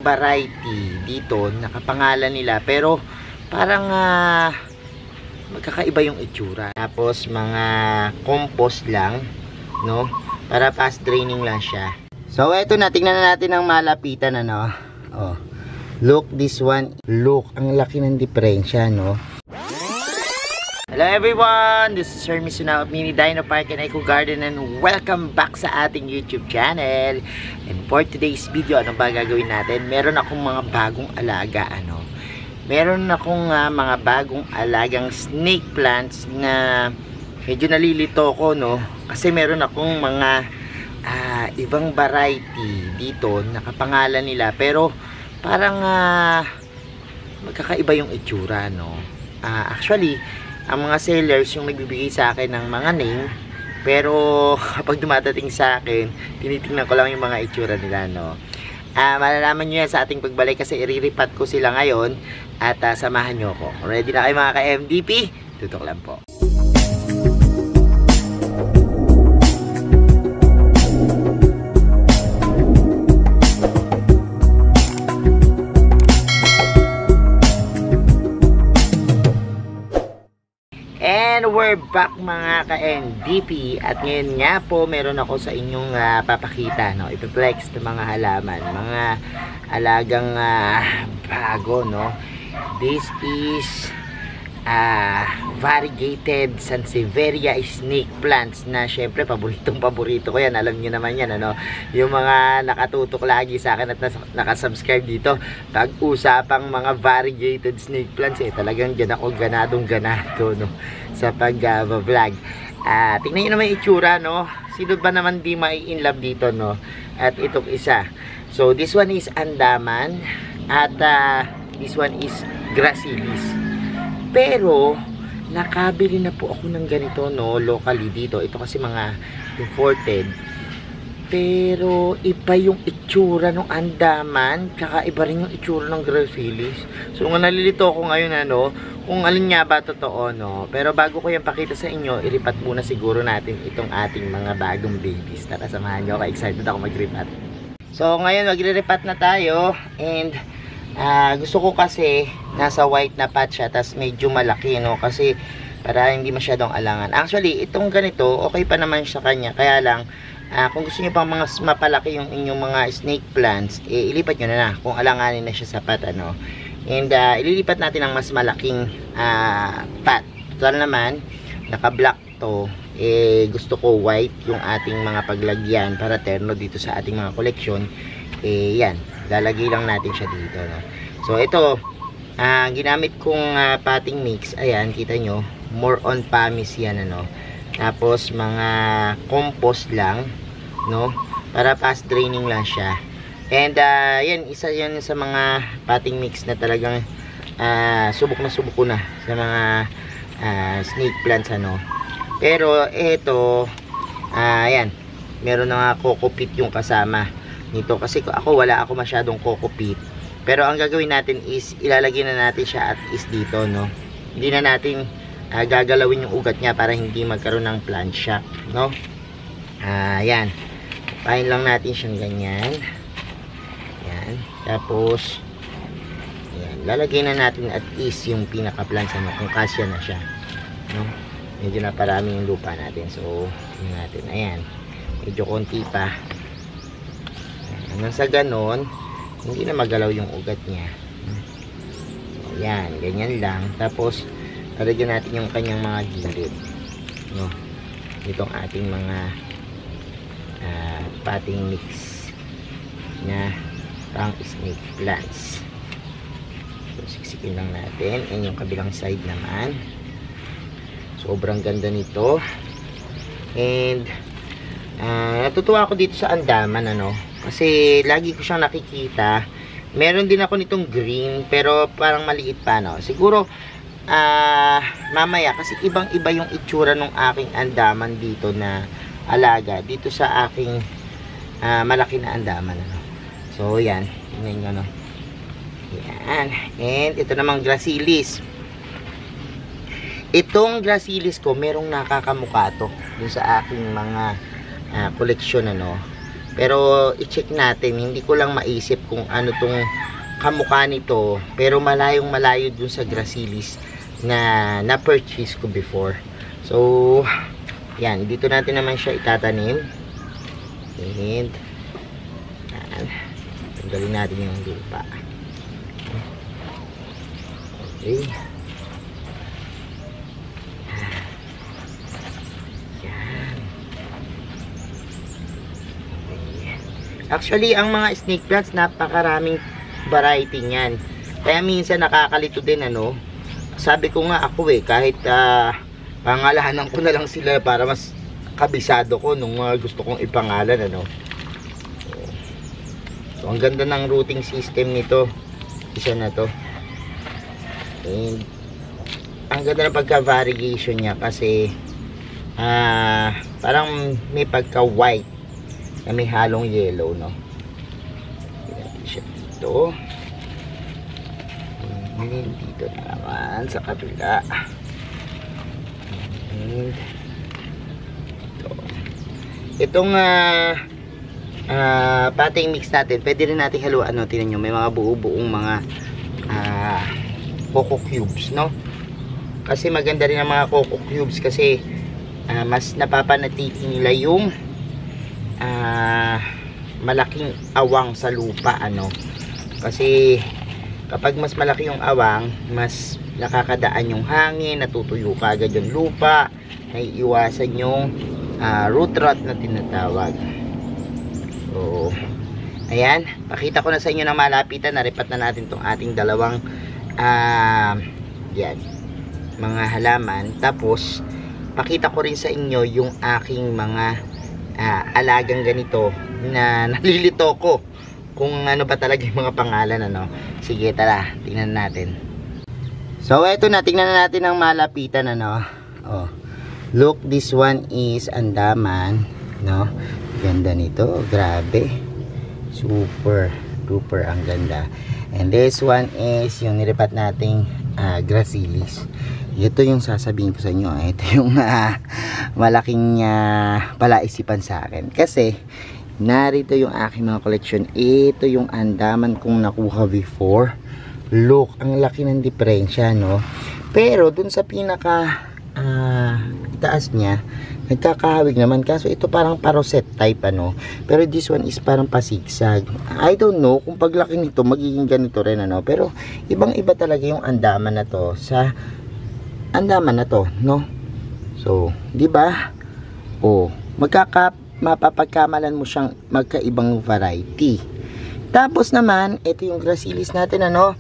variety dito, nakapangalan nila, pero parang magkakaiba yung itsura. Tapos mga compost lang, no? Para fast draining lang siya. So eto na, tingnan na natin ang malapitan, ano. Oh. Look, this one. Look, ang laki ng diferensya, no? Hello everyone, this is Hermes Sunao of Mini Dino Park and Eco Garden, and welcome back sa ating YouTube channel. And for today's video, ano ba gagawin natin? Meron akong mga bagong alaga, ano? Meron akong mga bagong alagang snake plants na medyo nalilito ko, no? Kasi meron akong mga ibang variety dito, nakapangalan nila, pero parang magkakaiba yung itsura, no? Actually, ang mga sellers yung nagbibigay sa akin ng mga name, pero kapag dumadating sa akin, tinitingnan ko lang yung mga itsura nila, no? Malalaman nyo yan sa ating pagbalik kasi iriripat ko sila ngayon at samahan nyo ako. Ready na kayo mga ka-MDP? Tutok lang po. And we're back mga ka-NDP, at ngayon nga po meron ako sa inyong papakita, no? Ipiplex ng mga halaman, mga alagang bago, no? This is variegated Sansevieria snake plants na syempre paborito ko yan, alam niyo naman yan, ano? Yung mga nakatutok lagi sa akin at nakasubscribe dito, pag-usapang mga variegated snake plants, talagang dyan ako ganado, no? Sa pag-vlog. Tingnan nyo naman yung itsura, no? Sino ba naman di mai-inlove dito, no? At itong isa. So, this one is Andaman. At this one is Gracilis. Pero, nakabili na po ako ng ganito, no? Locally dito. Ito kasi mga imported. Pero, iba yung itsura ng Andaman. Kakaiba rin yung itsura ng Gracilis. So, nalilito ako ngayon, ano? Kung alin nga ba totoo, no? Pero bago ko yan pakita sa inyo, iripat muna siguro natin itong ating mga bagong babies. Tara, samahan nyo. Excited ako mag-ripat. So, ngayon magre-ripat na tayo. And, gusto ko kasi nasa white na pot siya, tas medyo malaki, no? Kasi, para hindi masyadong alangan. Actually, itong ganito, okay pa naman siya kanya. Kaya lang, kung gusto nyo pang mga mapalaki yung inyong mga snake plants, ilipat nyo na kung alanganin na siya sa pot, ano? And ililipat natin ang mas malaking pot. Total naman, naka-black to. Gusto ko white yung ating mga paglagyan para terno dito sa ating mga koleksyon. Yan, lalagay lang natin siya dito, no? So ito, ginamit kong potting mix. Ayan, kita nyo, more on pamis yan, ano? Tapos mga compost lang, no? Para fast draining lang siya. And yan, isa yan sa mga potting mix na talagang subok ko na sa mga snake plants, ano. Pero ito, yan, meron na nga coco peat yung kasama nito, kasi ako wala ako masyadong coco peat. Pero ang gagawin natin is ilalagay na natin siya at is dito, no. Hindi na natin gagalawin yung ugat niya para hindi magkaroon ng plant shock, no. Yan, pahin lang natin siyang ganyan. Yan. Tapos, yan, lalagay na natin at is yung pinaka-plants, ano, kung kasya na siya, no? Medyo na parami yung lupa natin. So, yun natin. Ayan. Medyo konti pa. Hanggang sa ganon, hindi na magalaw yung ugat niya. Ayan. Ganyan lang. Tapos, lalagyan natin yung kanyang mga gilid, no? Itong ating mga potting mix na pang snake plants. So, siksikin lang natin. And yung kabilang side naman. Sobrang ganda nito. And natutuwa ako dito sa Andaman, ano? Kasi lagi ko siyang nakikita. Meron din ako nitong green, pero parang maliit pa, no? Siguro mamaya, kasi ibang iba yung itsura ng aking Andaman dito na alaga. Dito sa aking malaki na Andaman, ano? So, yan. Tingnan nyo, no? Yan. And, ito namang Gracilis. Itong Gracilis ko, merong nakakamukha to dun sa aking mga koleksyon, ano? Pero i-check natin, hindi ko lang maisip kung ano tong kamukha nito, pero malayong malayo dun sa Gracilis na na-purchase ko before. So yan, dito natin naman siya itatanim. And yan, tanggalin natin yung lupa. Okay. Yan. Okay. Actually, ang mga snake plants, napakaraming variety niyan. Kaya minsan nakakalito din, ano. Sabi ko nga ako kahit pangalahanan ko na lang sila para mas kabisado ko nung gusto kong ipangalan, ano. So, ang ganda ng routing system nito. Isa na to. And ang ganda ng pagka-variegation niya kasi parang may pagka-white na may halong yellow, no. Dito. Dito naman sa kabila. And ito. Itong pating mix natin, pwede rin natin haluan, no. Tingnan nyo, may mga buo-buong mga coco cubes, no? Kasi maganda rin ang mga coco cubes kasi mas napapanatili nila yung malaking awang sa lupa, ano? Kasi kapag mas malaki yung awang, mas nakakadaan yung hangin, natutuyo kagad yung lupa, naiiwasan yung root rot na tinatawag. So ayan, pakita ko na sa inyo ng malapitan. Naripat na natin tong ating dalawang yan, mga halaman. Tapos pakita ko rin sa inyo yung aking mga alagang ganito na nalilito ko kung ano ba talaga yung mga pangalan, ano. Sige, tara, tingnan natin. So eto na, tingnan na natin ang malapitan, ano. Oh, look, this one is andaman, no. Ganda nito, grabe, super duper ang ganda. And this one is yung nilipat nating Gracilis. Ito yung sasabihin ko sa inyo. Ito yung malaking palaisipan sa akin. Kasi narito yung aking mga collection. Ito yung andaman kong nakuha before. Look, ang laki ng diferensya, no? Pero dun sa pinaka itaas niya, nagkakahawig naman. Kaso ito parang paroset type, ano. Pero this one is parang pasigsag. I don't know kung paglaki nito magiging ganito rin, ano. Pero ibang iba talaga yung andaman na to sa andaman na to, no. So, di ba? Oh, mapapagkamalan mo siyang magkaibang variety. Tapos naman, ito yung Gracilis natin, ano.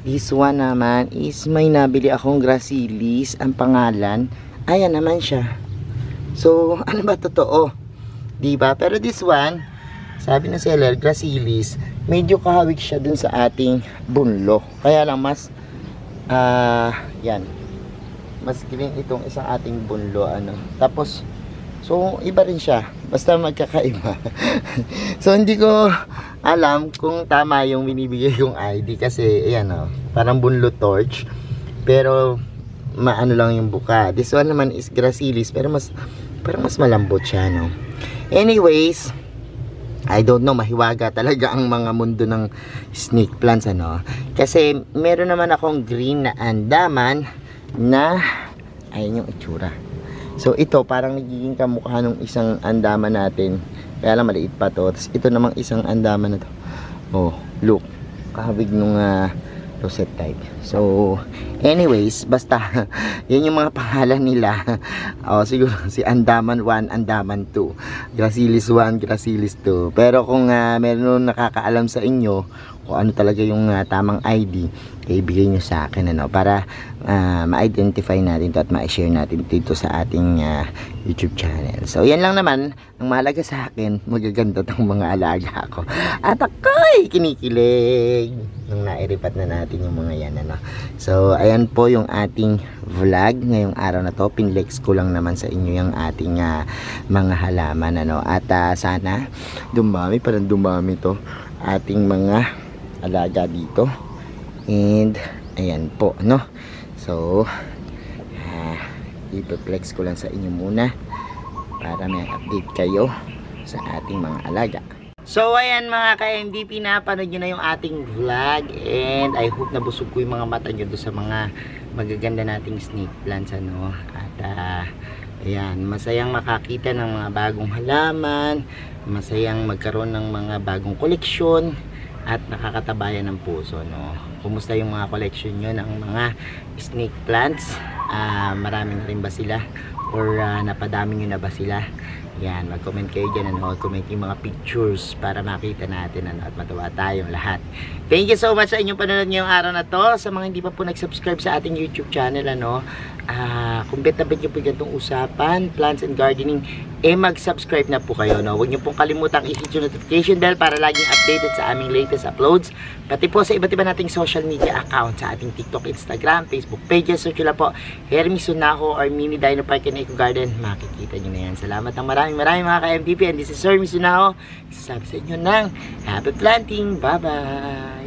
This one naman is may nabili akong Gracilis. Ang pangalan, ayan naman siya. So, ano ba totoo? Diba? Pero this one, sabi ng seller, Gracilis, medyo kahawig siya dun sa ating bunlo. Kaya lang mas, yan. Mas green itong isang ating bunlo, ano. Tapos, so, iba rin siya. Basta magkakaiba. So, hindi ko alam kung tama yung binibigay kong ID. Kasi, ayan, oh, parang bunlo torch. Pero, maano lang yung buka. This one naman is Gracilis. Pero parang mas malambot siya, no. Anyways, I don't know, mahiwaga talaga ang mga mundo ng snake plants, ano. Kasi, meron naman akong green na andaman na, ayun yung itsura. So ito parang nagiging kamukha ng isang andaman natin. Kaya lang maliit pa to. Tapos ito namang isang andaman na to. Oh, look. Kahawig nung rosette type. So anyways, basta yan yung mga pangalan nila. Oh, siguro si Andaman 1, Andaman 2, Gracilis 1, Gracilis 2. Pero kung meron nakakaalam sa inyo kung ano talaga yung tamang ID, ibigay nyo sa akin, ano, para ma-identify natin to at ma-share natin dito sa ating YouTube channel. So yan lang naman ang mahalaga sa akin, magaganda tong mga alaga ko at ako'y kinikilig nung nairipat na natin yung mga yan, ano. So ayan po yung ating vlog ngayong araw na to. Pinlex ko lang naman sa inyo yung ating mga halaman, ano. At sana parang dumami to ating mga alaga dito. And ayan po, no. So ipiplex ko lang sa inyo muna para may update kayo sa ating mga alaga. So ayan mga ka-MDP, napanood nyo na yung ating vlog and I hope nabusog ko yung mga mata nyo doon sa mga magaganda nating snake plants ano. At ayan, masayang makakita ng mga bagong halaman, masayang magkaroon ng mga bagong koleksyon at nakakatabayan ng puso no. Kumusta yung mga collection nyo ng mga snake plants? Marami na rin ba sila? Or napadami nyo na ba sila? Yan, mag-comment kayo dyan, ano, comment yung mga pictures para makita natin, ano, at matuwa tayong lahat. Thank you so much sa inyong panonood ngayong araw na to. Sa mga hindi pa po nag-subscribe sa ating YouTube channel, ano, kung bet na bet nyo po ganitong usapan, plants and gardening, mag-subscribe na po kayo, no. Huwag nyo pong kalimutang i-hit yung notification bell para laging updated sa aming latest uploads. Pati po sa iba't iba nating social media account, sa ating TikTok, Instagram, Facebook pages. Search nyo lang po, Hermes Sunaho or Mini Dino Park and Eco Garden. Makikita nyo na yan. Salamat ng maraming mga ka-MDP, and this is Hermes Sunaho. Sasabi sa inyo ng happy planting. Bye-bye!